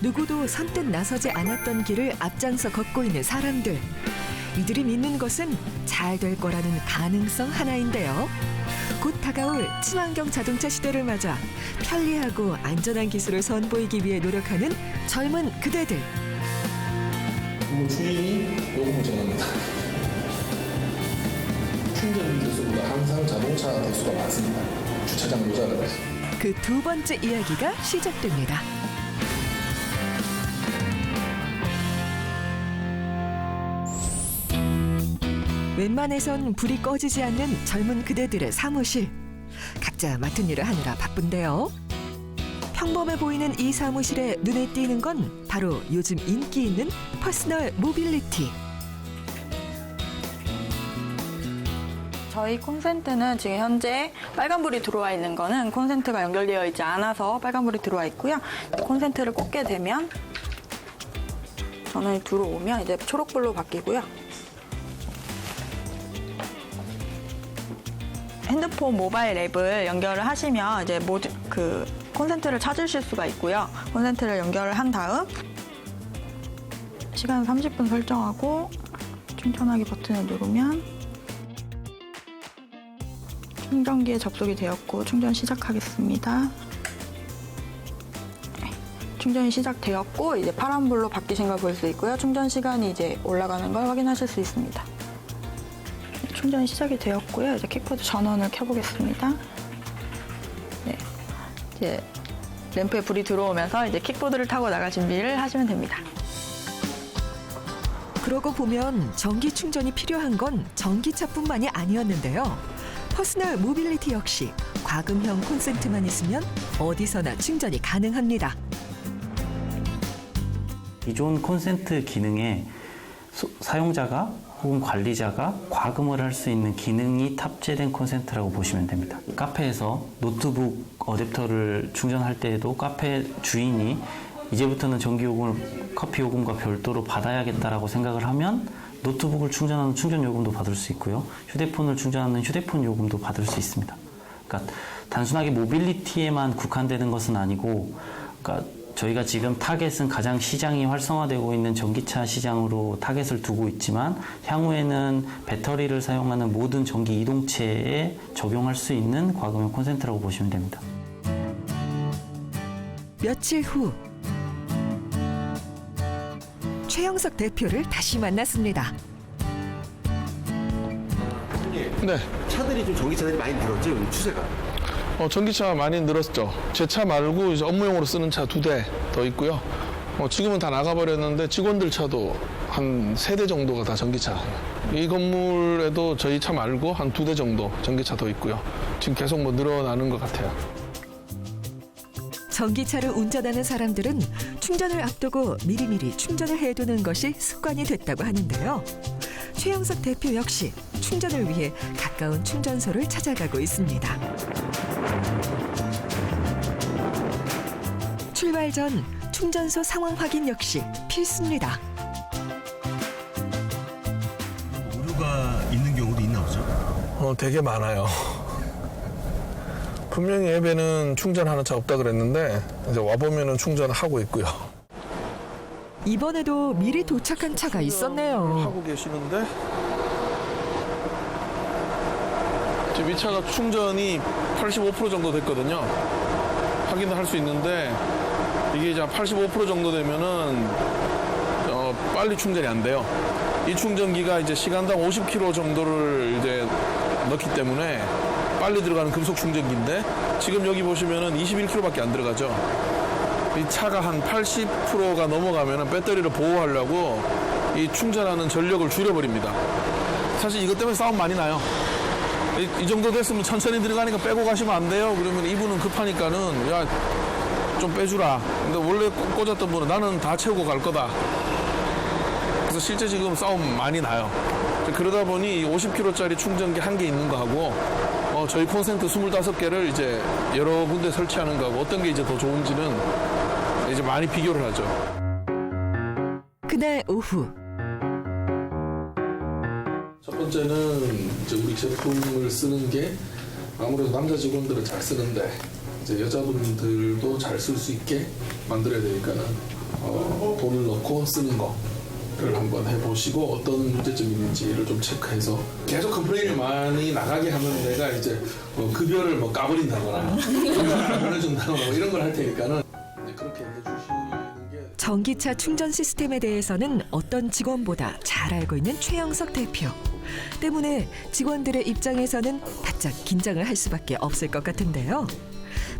누구도 선뜻 나서지 않았던 길을 앞장서 걷고 있는 사람들. 이들이 믿는 것은 잘 될 거라는 가능성 하나인데요. 곧 다가올 친환경 자동차 시대를 맞아 편리하고 안전한 기술을 선보이기 위해 노력하는 젊은 그대들. 주인이 요금을 정합니다. 충전 대수보다 항상 자동차 대수가 많습니다. 주차장 모자라서. 그 두 번째 이야기가 시작됩니다. 웬만해선 불이 꺼지지 않는 젊은 그대들의 사무실. 각자 맡은 일을 하느라 바쁜데요. 평범해 보이는 이 사무실에 눈에 띄는 건 바로 요즘 인기 있는 퍼스널 모빌리티. 저희 콘센트는 지금 현재 빨간불이 들어와 있는 거는 콘센트가 연결되어 있지 않아서 빨간불이 들어와 있고요. 콘센트를 꽂게 되면 전원이 들어오면 이제 초록불로 바뀌고요. 핸드폰 모바일 앱을 연결을 하시면 이제 콘센트를 찾으실 수가 있고요. 콘센트를 연결을 한 다음 시간 30분 설정하고 충전하기 버튼을 누르면 충전기에 접속이 되었고 충전 시작하겠습니다. 충전이 시작되었고 이제 파란불로 바뀌신 걸 볼 수 있고요. 충전 시간이 이제 올라가는 걸 확인하실 수 있습니다. 충전이 시작이 되었고요. 이제 킥보드 전원을 켜보겠습니다. 네, 이제 램프에 불이 들어오면서 이제 킥보드를 타고 나갈 준비를 하시면 됩니다. 그러고 보면 전기 충전이 필요한 건 전기차뿐만이 아니었는데요. 퍼스널 모빌리티 역시 과금형 콘센트만 있으면 어디서나 충전이 가능합니다. 기존 콘센트 기능에 사용자가 혹은 관리자가 과금을 할 수 있는 기능이 탑재된 콘센트라고 보시면 됩니다. 카페에서 노트북 어댑터를 충전할 때에도 카페 주인이 이제부터는 전기요금을 커피 요금과 별도로 받아야겠다라고 생각을 하면 노트북을 충전하는 충전 요금도 받을 수 있고요. 휴대폰을 충전하는 휴대폰 요금도 받을 수 있습니다. 그러니까 단순하게 모빌리티에만 국한되는 것은 아니고, 그러니까 저희가 지금 타겟은 가장 시장이 활성화되고 있는 전기차 시장으로 타겟을 두고 있지만 향후에는 배터리를 사용하는 모든 전기 이동체에 적용할 수 있는 과금형 콘센트라고 보시면 됩니다. 며칠 후 최영석 대표를 다시 만났습니다. 네. 차들이 좀 전기차들이 많이 늘었죠, 요즘 추세가. 전기차 많이 늘었죠. 제 차 말고 이제 업무용으로 쓰는 차 2대 더 있고요. 지금은 다 나가버렸는데 직원들 차도 한 3대 정도가 다 전기차. 이 건물에도 저희 차 말고 한 2대 정도 전기차 더 있고요. 지금 계속 늘어나는 것 같아요. 전기차를 운전하는 사람들은 충전을 앞두고 미리미리 충전을 해두는 것이 습관이 됐다고 하는데요. 최영석 대표 역시 충전을 위해 가까운 충전소를 찾아가고 있습니다. 출발 전 충전소 상황 확인 역시 필수입니다. 오류가 있는 경우도 있나 보죠? 되게 많아요. 분명히 앱에는 충전하는 차 없다 그랬는데 이제 와보면은 충전하고 있고요. 이번에도 미리 도착한 차가 있었네요. 하고 계시는데 지금 이 차가 충전이 85% 정도 됐거든요. 확인을 할 수 있는데 이게 이제 85% 정도 되면은 빨리 충전이 안 돼요. 이 충전기가 이제 시간당 50km 정도를 이제 넣기 때문에 빨리 들어가는 금속 충전기인데 지금 여기 보시면은 21km밖에 안 들어가죠. 이 차가 한 80%가 넘어가면은 배터리를 보호하려고 이 충전하는 전력을 줄여버립니다. 사실 이것 때문에 싸움 많이 나요. 이 정도 됐으면 천천히 들어가니까 빼고 가시면 안 돼요. 그러면 이분은 급하니까는 야, 좀 빼주라. 근데 원래 꽂았던 분은 나는 다 채우고 갈 거다. 그래서 실제 지금 싸움 많이 나요. 그러다 보니 50kg짜리 충전기 한 개 있는 거하고 저희 콘센트 25개를 이제 여러 군데 설치하는 거하고 어떤 게 이제 더 좋은지는 이제 많이 비교를 하죠. 그날 오후 첫 번째는 이제 우리 제품을 쓰는 게 아무래도 남자 직원들은 잘 쓰는데 이제 여자분들도 잘 쓸 수 있게 만들어야 되니까는 돈을 넣고 쓰는 거를 한번 해보시고 어떤 문제점이 있는지를 좀 체크해서 계속 컴플레인이 많이 나가게 하면 내가 이제 급여를 까버린다거나 안 보내준다거나 이런 걸 할 테니까는 이제 그렇게 해주시는 게. 전기차 충전 시스템에 대해서는 어떤 직원보다 잘 알고 있는 최영석 대표. 때문에 직원들의 입장에서는 바짝 긴장을 할 수밖에 없을 것 같은데요.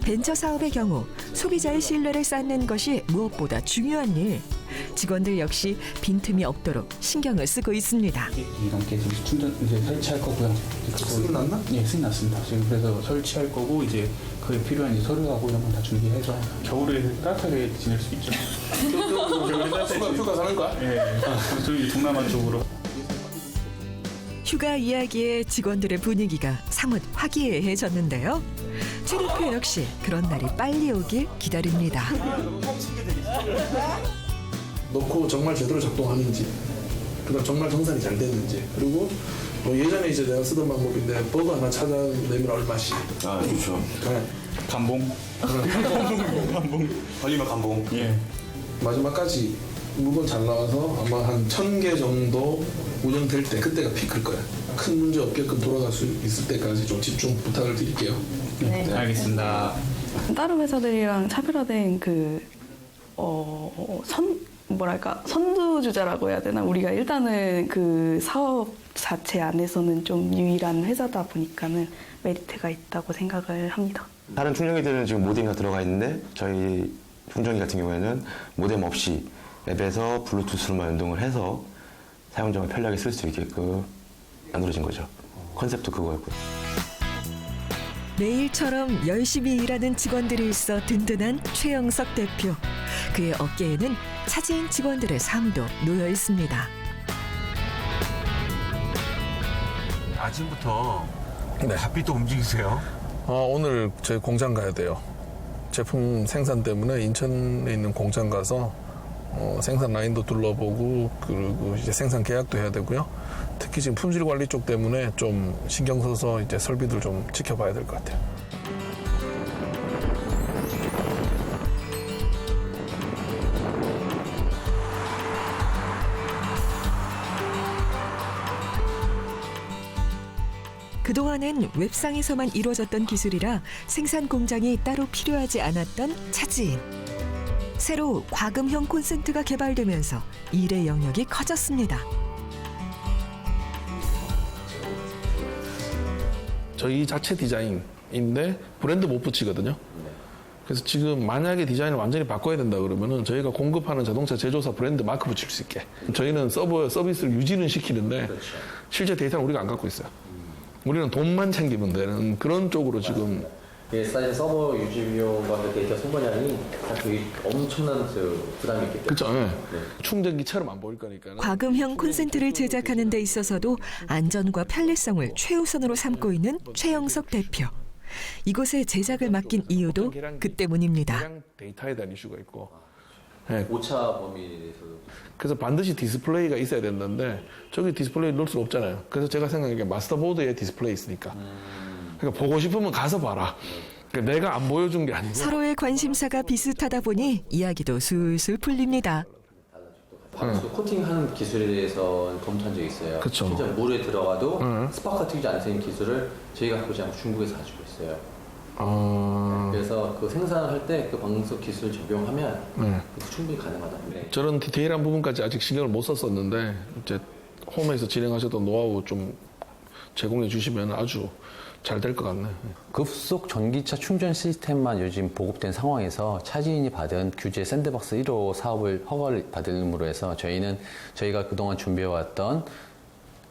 벤처 사업의 경우 소비자의 신뢰를 쌓는 것이 무엇보다 중요한 일. 직원들 역시 빈틈이 없도록 신경을 쓰고 있습니다. 함께 충전 이제 설치할 거고요. 승인 났나? 네, 승인 났습니다. 지금 그래서 설치할 거고 이제 그에 필요한 이제 서류하고 이런 건 다 준비해서 겨울에 따뜻하게 지낼 수 있죠. 겨울에 따뜻하게. 휴가 사는 거야? 네. 저희 동남아 쪽으로. 휴가 이야기에 직원들의 분위기가 사뭇 화기애애해졌는데요. 최 대표 역시 그런 날이 빨리 오길 기다립니다. 넣고 정말 제대로 작동하는지, 그다음 정말 정산이 잘 됐는지, 그리고 예전에 이제 내가 쓰던 방법인데 버그 하나 찾아내면 얼마씩. 아, 좋죠. 네. 감봉. 감봉. 걸리면 감봉. 예. 마지막까지 물건 잘 나와서 아마 한 1000개 정도 운영될 때 그때가 피크일 거야. 큰 문제 없게끔 돌아갈 수 있을 때까지 좀 집중 부탁을 드릴게요. 네. 알겠습니다. 다른 회사들이랑 차별화된 선두주자라고 해야 되나? 우리가 일단은 그 사업 자체 안에서는 좀 유일한 회사다 보니까는 메리트가 있다고 생각을 합니다. 다른 충전기들은 지금 모뎀이 다 들어가 있는데 저희 충전기 같은 경우에는 모뎀 없이 앱에서 블루투스로만 연동을 해서 사용자가 편리하게 쓸 수 있게끔 만들어진 거죠. 컨셉도 그거였고요. 매일처럼 열심히 일하는 직원들이 있어 든든한 최영석 대표. 그의 어깨에는 차지인 직원들의 삶도 놓여 있습니다. 아침부터 네. 바삐 또 움직이세요? 오늘 저희 공장 가야 돼요. 제품 생산 때문에 인천에 있는 공장 가서 생산 라인도 둘러보고 그리고 이제 생산 계약도 해야 되고요. 특히 지금 품질 관리 쪽 때문에 좀 신경 써서 이제 설비들 좀 지켜봐야 될 것 같아요. 그동안은 웹상에서만 이루어졌던 기술이라 생산 공장이 따로 필요하지 않았던 차지인. 새로 과금형 콘센트가 개발되면서 일의 영역이 커졌습니다. 저희 자체 디자인인데 브랜드 못 붙이거든요. 그래서 지금 만약에 디자인을 완전히 바꿔야 된다 그러면은 저희가 공급하는 자동차 제조사 브랜드 마크 붙일 수 있게. 저희는 서비스를 유지는 시키는데 실제 데이터는 우리가 안 갖고 있어요. 우리는 돈만 챙기면 되는 그런 쪽으로 지금. 사실 서버 유지 비용과 그 데이터 송번량이 사실 엄청난 부담이 있기 때문에. 그렇죠. 네. 충전기처럼 안 보일 거니까. 과금형 콘센트를 제작하는 데 있어서도 안전과 편리성을 최우선으로 삼고 있는 최영석 대표. 이곳에 제작을 맡긴 이유도 그 때문입니다. 대량 데이터에 대한 이슈가 있고. 네. 오차 범위에 대해서도. 그래서 반드시 디스플레이가 있어야 된다는데 저기 디스플레이 넣을 수가 없잖아요. 그래서 제가 생각하기에 마스터보드에 디스플레이 있으니까. 그러니까 보고 싶으면 가서 봐라. 그러니까 내가 안 보여준 게 아니고. 서로의 관심사가 비슷하다 보니 이야기도 술술 풀립니다. 방수 코팅하는 기술에 대해서 검토한 적이 있어요. 그쵸. 진짜 물에 들어가도 스파크가 튀지 않는 기술을 저희가 갖고 있지 않고 중국에서 가지고 있어요. 그래서 그 생산할 때 그 방수 기술 적용하면 충분히 가능하다. 네. 저런 디테일한 부분까지 아직 신경을 못 썼었는데 이제 홈에서 진행하셨던 노하우 좀 제공해 주시면 아주 잘 될 것 같네요. 급속 전기차 충전 시스템만 요즘 보급된 상황에서 차지인이 받은 규제 샌드박스 1호 사업을 허가를 받음으로 해서 저희가 그동안 준비해왔던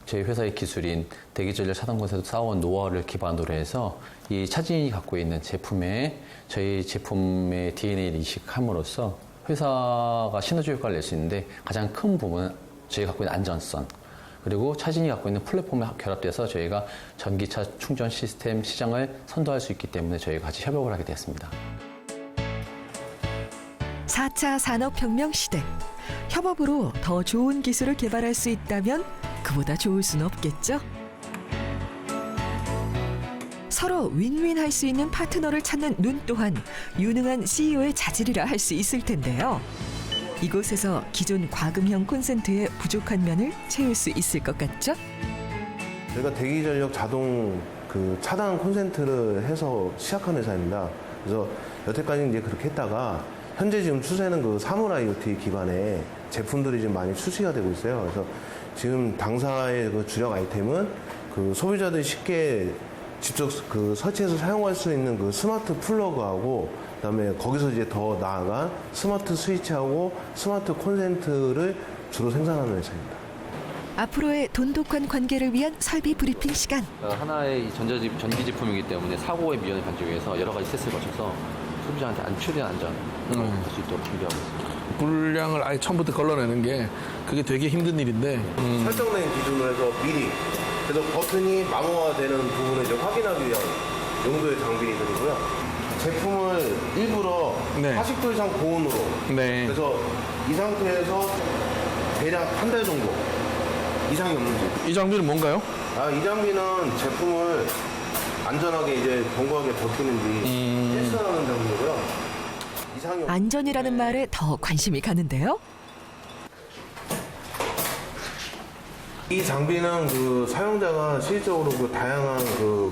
저희 회사의 기술인 대기전력 차단콘센트 쌓아온 노하우를 기반으로 해서 이 차지인이 갖고 있는 제품에 저희 제품의 DNA를 이식함으로써 회사가 시너지 효과를 낼 수 있는데 가장 큰 부분은 저희가 갖고 있는 안전성 그리고 차진이 갖고 있는 플랫폼에 결합돼서 저희가 전기차 충전 시스템 시장을 선도할 수 있기 때문에 저희가 같이 협업을 하게 됐습니다. 4차 산업혁명 시대. 협업으로 더 좋은 기술을 개발할 수 있다면 그보다 좋을 수는 없겠죠? 서로 윈윈할 수 있는 파트너를 찾는 눈 또한 유능한 CEO의 자질이라 할 수 있을 텐데요. 이곳에서 기존 과금형 콘센트의 부족한 면을 채울 수 있을 것 같죠? 저희가 대기전력 자동 차단 콘센트를 해서 시작한 회사입니다. 그래서 여태까지 이제 그렇게 했다가 현재 지금 추세는 사물 IoT 기반의 제품들이 지금 많이 출시가 되고 있어요. 그래서 지금 당사의 주력 아이템은 소비자들이 쉽게 직접 설치해서 사용할 수 있는 스마트 플러그하고 그다음에 거기서 이제 더 나아간 스마트 스위치하고 스마트 콘센트를 주로 생산하는 회사입니다. 앞으로의 돈독한 관계를 위한 설비 브리핑 시간. 하나의 전기 제품이기 때문에 사고의 미연을 방지 위해서 여러 가지 테스트를 거쳐서 소비자한테 최대한 안전을 할 수 있도록 준비하고 있습니다. 불량을 아예 처음부터 걸러내는 게 그게 되게 힘든 일인데 설정된 기준으로 해서 미리 그래서 버튼이 마모화되는 부분을 이제 확인하기 위한 용도의 장비들이고요. 제품을 일부러 40도 이상 고온으로 그래서 이 상태에서 대략 한 달 정도 이상이 없는지. 이 장비는 뭔가요? 이 장비는 제품을 안전하게 이제 견고하게 버티는지 테스트하는 장비고요. 이상이 안전이라는 말에 더 관심이 가는데요. 이 장비는 사용자가 실질적으로 다양한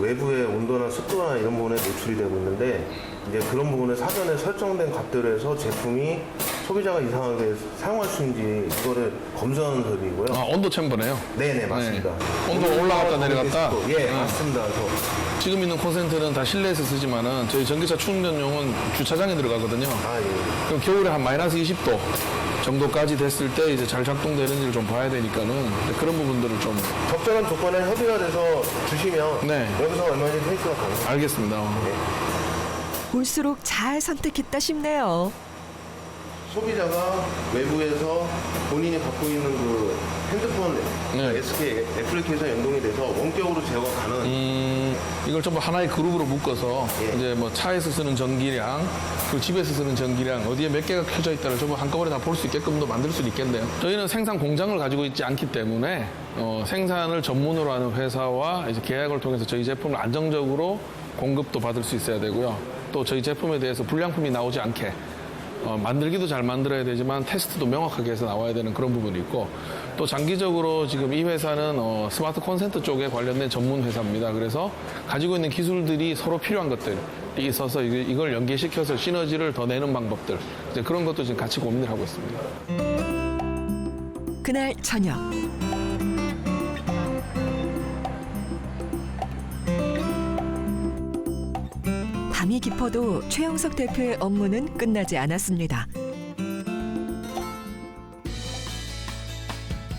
외부의 온도나 습도나 이런 부분에 노출이 되고 있는데 이제 그런 부분에 사전에 설정된 값대로 해서 제품이 소비자가 이상하게 사용할 수 있는지 이거를 검증하는 설비이고요. 온도 챔버네요. 네네 맞습니다. 온도 올라갔다 내려갔다. 예 맞습니다. 지금 있는 콘센트는 다 실내에서 쓰지만은 저희 전기차 충전용은 주차장에 들어가거든요. 예. 그럼 겨울에 한 마이너스 20도 정도까지 됐을 때 이제 잘 작동되는지를 좀 봐야 되니까는 그런 부분들을 좀 적절한 조건에 협의가 돼서 주시면 여기서 얼마든지 테스트가 가능합니다. 알겠습니다. 볼수록 잘 선택했다 싶네요. 소비자가 외부에서 본인이 갖고 있는 핸드폰 SK 애플리케이션 연동이 돼서 원격으로 제어가 가능합니다. 이걸 전부 하나의 그룹으로 묶어서 이제 뭐 차에서 쓰는 전기량, 그리고 집에서 쓰는 전기량, 어디에 몇 개가 켜져 있다를 전부 한꺼번에 다 볼 수 있게끔도 만들 수 있겠네요. 저희는 생산 공장을 가지고 있지 않기 때문에 생산을 전문으로 하는 회사와 이제 계약을 통해서 저희 제품을 안정적으로 공급도 받을 수 있어야 되고요. 또 저희 제품에 대해서 불량품이 나오지 않게 만들기도 잘 만들어야 되지만 테스트도 명확하게 해서 나와야 되는 그런 부분이 있고 또 장기적으로 지금 이 회사는 스마트 콘센트 쪽에 관련된 전문 회사입니다. 그래서 가지고 있는 기술들이 서로 필요한 것들이 있어서 이걸 연계시켜서 시너지를 더 내는 방법들 이제 그런 것도 지금 같이 고민을 하고 있습니다. 그날 저녁. 밤이 깊어도 최영석 대표의 업무는 끝나지 않았습니다.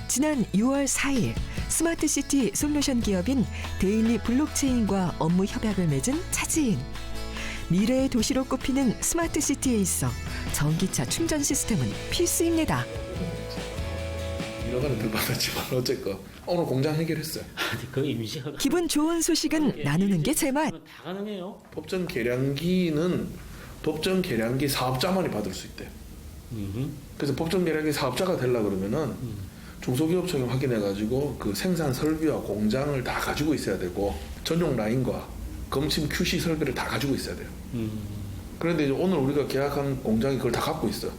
지난 6월 4일 스마트시티 솔루션 기업인 데일리 블록체인과 업무 협약을 맺은 차지인. 미래의 도시로 꼽히는 스마트시티에 있어 전기차 충전 시스템은 필수입니다. 일어나는 들 받았지만 어쨌건 오늘 공장 해결했어요. 기분 좋은 소식은 나누는 게 제맛. 다 가능해요. 법정 계량기는 법정 계량기 사업자만이 받을 수 있대요. 그래서 법정 계량기 사업자가 되려고 그러면은 중소기업청에 확인해가지고 생산 설비와 공장을 다 가지고 있어야 되고 전용 라인과 검침 QC 설비를 다 가지고 있어야 돼요. 그런데 이제 오늘 우리가 계약한 공장이 그걸 다 갖고 있어요.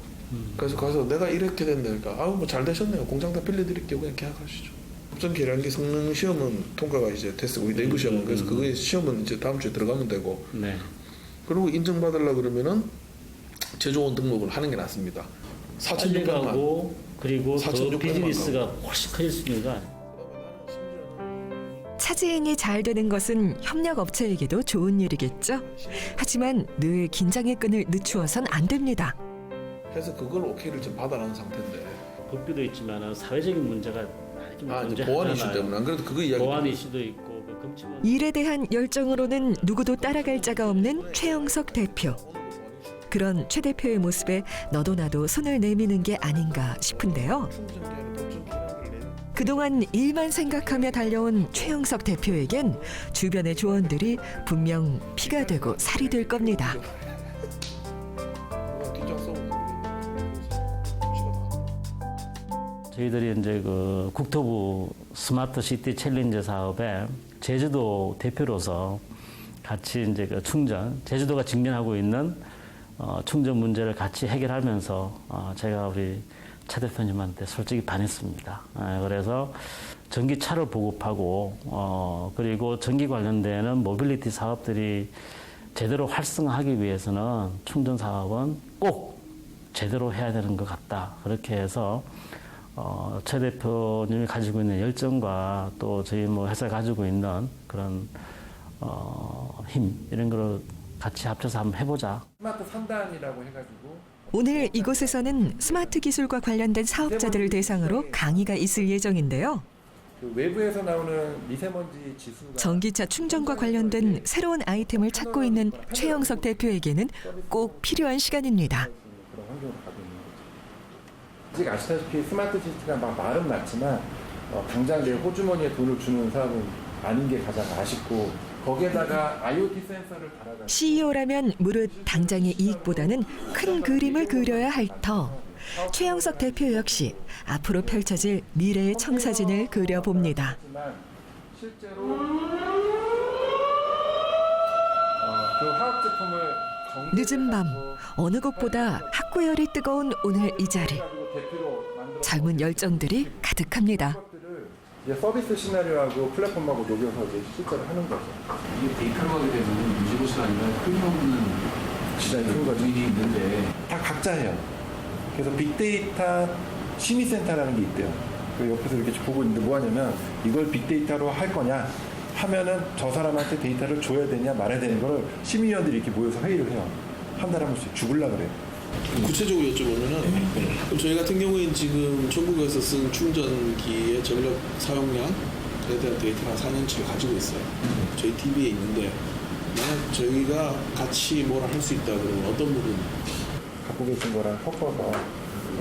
그래서 가서 내가 이렇게 된다니까 뭐 잘 되셨네요. 공장 다 빌려드릴게요. 그냥 계약하시죠. 법정 계량기 성능 시험은 통과가 이제 됐고 내부 시험은 그래서 그거 시험은 이제 다음 주에 들어가면 되고. 그리고 인증받으려고 그러면은 제조원 등록을 하는 게 낫습니다. 4,600만. 그리고 더 비즈니스가 훨씬 커질 수 있는 거 아니에요? 차지인이 잘 되는 것은 협력 업체에게도 좋은 일이겠죠. 하지만 늘 긴장의 끈을 늦추어선 안 됩니다. 해서 그걸 오케이를 지금 받아놓은 상태인데. 법규도 있지만 사회적인 문제가 이제 보안 이슈 때문에 안 그래도 그거 이야기. 보안 이슈도 있고 금치원. 일에 대한 열정으로는 누구도 따라갈 자가 없는 최영석 대표. 그런 최 대표의 모습에 너도 나도 손을 내미는 게 아닌가 싶은데요. 그동안 일만 생각하며 달려온 최영석 대표에겐 주변의 조언들이 분명 피가 되고 살이 될 겁니다. 저희들이 이제 국토부 스마트 시티 챌린저 사업에 제주도 대표로서 같이 이제 충전, 제주도가 직면하고 있는 충전 문제를 같이 해결하면서 제가 우리 차 대표님한테 솔직히 반했습니다. 그래서 전기차를 보급하고 그리고 전기 관련되는 모빌리티 사업들이 제대로 활성화하기 위해서는 충전 사업은 꼭 제대로 해야 되는 것 같다. 그렇게 해서 최 대표님이 가지고 있는 열정과 또 저희 뭐 회사 가지고 있는 그런 힘 이런 거를 같이 합쳐서 한번 해보자. 스마트 상단이라고 해가지고 오늘 이곳에서는 스마트 기술과 관련된 사업자들을 대상으로 강의가 있을 예정인데요. 그 외부에서 나오는 미세먼지 지수가 전기차 충전과 관련된 새로운 아이템을 찾고 있는 최영석 대표에게는 꼭 필요한 시간입니다. 그런 환경으로 가고 있는 거죠. 아직 아시다시피 스마트 시티가 막 말은 맞지만 당장 내 호주머니에 돈을 주는 사업은 아닌 게 가장 아쉽고 거기에다가 IoT 센서를 달아가지고 CEO라면 무릇 당장의 이익보다는 큰 그림을 그려야 할 터. 최영석 대표 역시 앞으로 펼쳐질 미래의 청사진을 그려봅니다. 실제로 그 화학 제품을 늦은 밤 어느 곳보다 학구열이 뜨거운 오늘 이 자리. 젊은 열정들이 가득합니다. 이제 서비스 시나리오하고 플랫폼하고 녹여서 이제 실제로 하는 거죠. 이게 데이터로 하게 되면 유지고시가 아니라 끊임없는 디자인 큰 거죠. 일이 있는데 다 각자 해요. 그래서 빅데이터 심의센터라는 게 있대요. 그 옆에서 이렇게 보고 있는데 뭐 하냐면 이걸 빅데이터로 할 거냐 하면은 저 사람한테 데이터를 줘야 되냐 말아야 되는 거를 심의위원들이 이렇게 모여서 회의를 해요. 한 달에 한 번씩 죽을라 그래요. 구체적으로 여쭤보면은 그럼 저희 같은 경우에는 지금 전국에서 쓴 충전기의 전력 사용량에 대한 데이터를 한 4년치를 가지고 있어요. 저희 TV에 있는데 만약 저희가 같이 뭐라 할 수 있다 그러면 어떤 부분? 갖고 계신 거랑 섞어서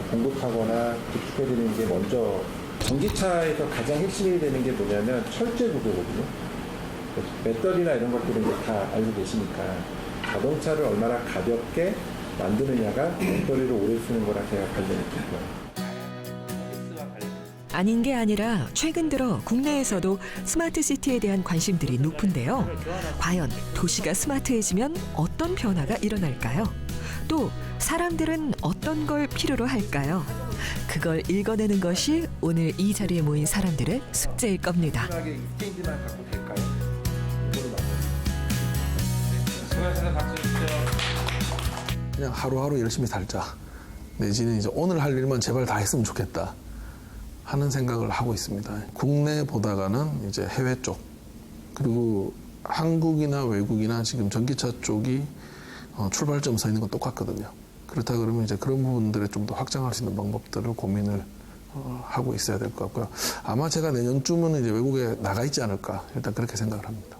공급하거나 구축해드리는 게 먼저 전기차에서 가장 핵심이 되는 게 뭐냐면 철제 구조거든요. 배터리나 이런 것들은 이제 다 알고 계시니까 자동차를 얼마나 가볍게 만드느냐가 배터리를 오래 쓰는 거랑 제가 관련이 있고요. 아닌 게 아니라 최근 들어 국내에서도 스마트 시티에 대한 관심들이 높은데요. 과연 도시가 스마트해지면 어떤 변화가 일어날까요? 또 사람들은 어떤 걸 필요로 할까요? 그걸 읽어내는 것이 오늘 이 자리에 모인 사람들의 숙제일 겁니다. 마지막에 익스체인지만 갖고 될까요? 이거로 수고하셨습니다. 박수 주세요. 그냥 하루하루 열심히 살자. 내지는 이제 오늘 할 일만 제발 다 했으면 좋겠다 하는 생각을 하고 있습니다. 국내 보다가는 이제 해외 쪽 그리고 한국이나 외국이나 지금 전기차 쪽이 출발점 서 있는 건 똑같거든요. 그렇다 그러면 이제 그런 부분들에 좀 더 확장할 수 있는 방법들을 고민을 하고 있어야 될 것 같고요. 아마 제가 내년쯤은 이제 외국에 나가 있지 않을까 일단 그렇게 생각을 합니다.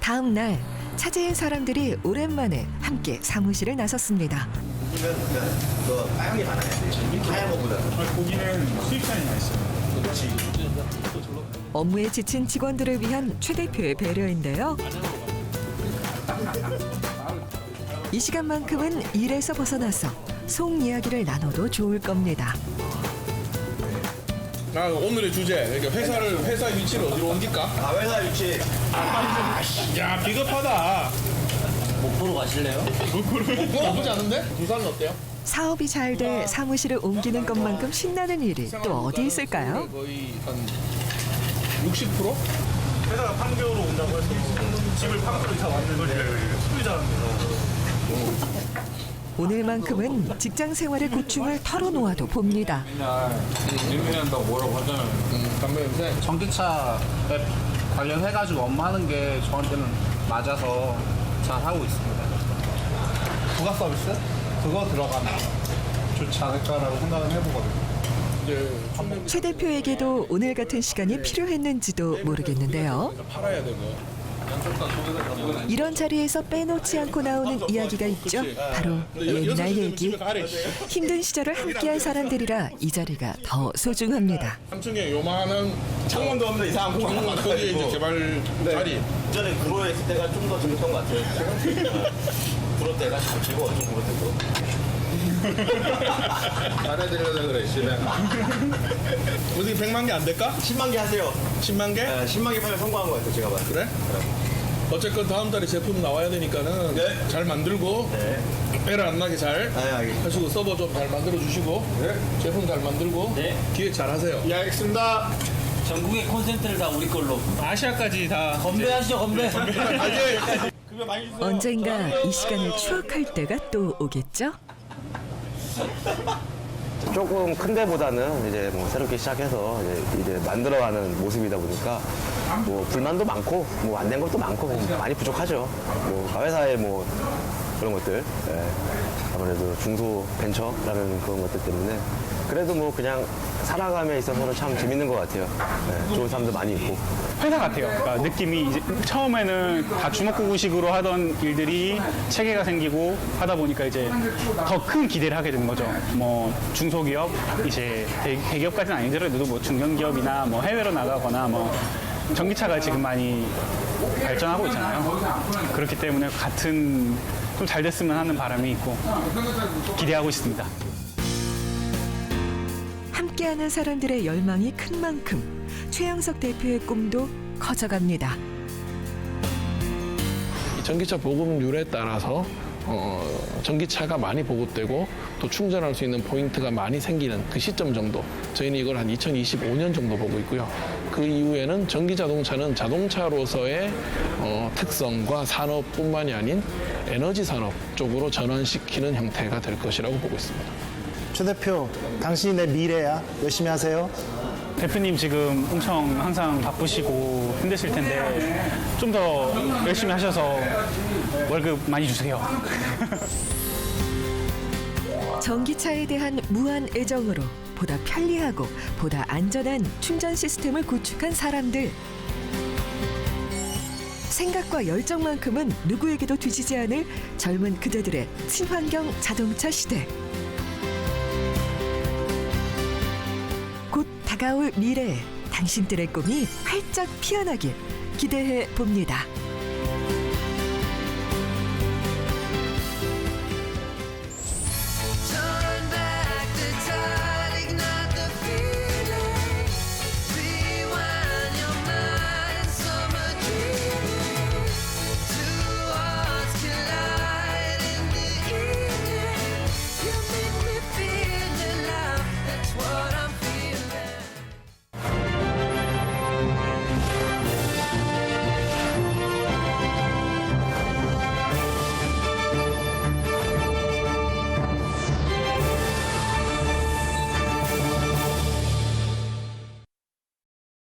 다음 날 차제인 사람들이 오랜만에 함께 사무실에 나섰습니다. 하얀 게 많아야 돼. 하얀 거보다. 고기는 수입산이 맛있어요. 그렇지. 업무에 지친 직원들을 위한 최 대표의 배려인데요. 이 시간만큼은 일에서 벗어나서 속 이야기를 나눠도 좋을 겁니다. 오늘의 주제, 그러니까 회사 위치를 어디로 옮길까? 회사 위치. 야, 비겁하다. 목포로 가실래요? 목포 나쁘지 않은데? 부산은 어때요? 사업이 잘 돼 사무실을 옮기는 것만큼 신나는 일이 또 어디 있을까요? 거의 한 60%? 회사가 판교로 온다고 해서 집을 판교로 이사 왔는데 소유자인데 오늘만큼은 직장 생활의 고충을 털어놓아도 봅니다. 맨날 냄새 난다고 뭐라고 하잖아요. 담배 냄새? 전기차에 관련해가지고 업무하는 게 저한테는 맞아서 잘 하고 있습니다. 부가 서비스? 그거 들어가면 좋지 않을까라고 생각은 해보거든요. 최 대표에게도 오늘 같은 시간이 필요했는지도 모르겠는데요. 팔아야 되고. 이런 자리에서 빼놓지 않고 나오는 이야기가 있죠. 바로 옛날 얘기. 힘든 시절을 함께한 사람들이라 이 자리가 더 소중합니다. 3층에 요만한 창문도 없는 이상한 공간 거기에 이제 개발 자리. 전에 구로에 있을 때가 좀 더 재밌던 것 같아요. 구로 때가 참 즐거웠죠, 구로 때도. 잘해드려야 그래, 집에. 어떻게 100만 개 안 될까? 10만 개 하세요. 10만 개? 네, 10만 개 팔면 성공한 것 같아요, 제가 봤을 때. 그래? 어쨌건 다음 달에 제품 나와야 되니까는 잘 만들고 에러 안 나게 잘 하시고 서버 좀 잘 만들어 주시고 제품 잘 만들고 기획 잘 하세요. 예, 알겠습니다. 전국의 콘센트를 다 우리 걸로. 아시아까지 다 건배하시죠, 건배. 언젠가 이 시간을 추억할 때가 또 오겠죠? 조금 큰 데보다는 이제 뭐 새롭게 시작해서 이제 만들어가는 모습이다 보니까 뭐 불만도 많고 뭐 안 된 것도 많고 많이 부족하죠. 뭐 회사의 뭐 그런 것들 아무래도 중소벤처라는 그런 것들 때문에 그래도 뭐 그냥 살아감에 있어서는 참 재밌는 것 같아요. 좋은 사람도 많이 있고. 회사 같아요. 그러니까 느낌이 이제 처음에는 다 주먹구구식으로 하던 일들이 체계가 생기고 하다 보니까 이제 더 큰 기대를 하게 되는 거죠. 뭐 중소기업, 이제 대기업까지는 아니더라도 뭐 중견기업이나 뭐 해외로 나가거나 뭐 전기차가 지금 많이 발전하고 있잖아요. 그렇기 때문에 같은 좀 잘 됐으면 하는 바람이 있고 기대하고 있습니다. 함께하는 사람들의 열망이 큰 만큼 최영석 대표의 꿈도 커져갑니다. 전기차 보급률에 따라서 전기차가 많이 보급되고 또 충전할 수 있는 포인트가 많이 생기는 그 시점 정도 저희는 이걸 한 2025년 정도 보고 있고요. 그 이후에는 전기자동차는 자동차로서의 특성과 산업뿐만이 아닌 에너지 산업 쪽으로 전환시키는 형태가 될 것이라고 보고 있습니다. 최 대표, 당신이 내 미래야. 열심히 하세요. 대표님 지금 엄청 항상 바쁘시고 힘드실 텐데 좀 더 열심히 하셔서 월급 많이 주세요. 전기차에 대한 무한 애정으로 보다 편리하고 보다 안전한 충전 시스템을 구축한 사람들. 생각과 열정만큼은 누구에게도 뒤지지 않을 젊은 그대들의 친환경 자동차 시대. 곧 다가올 미래에 당신들의 꿈이 활짝 피어나길 기대해 봅니다.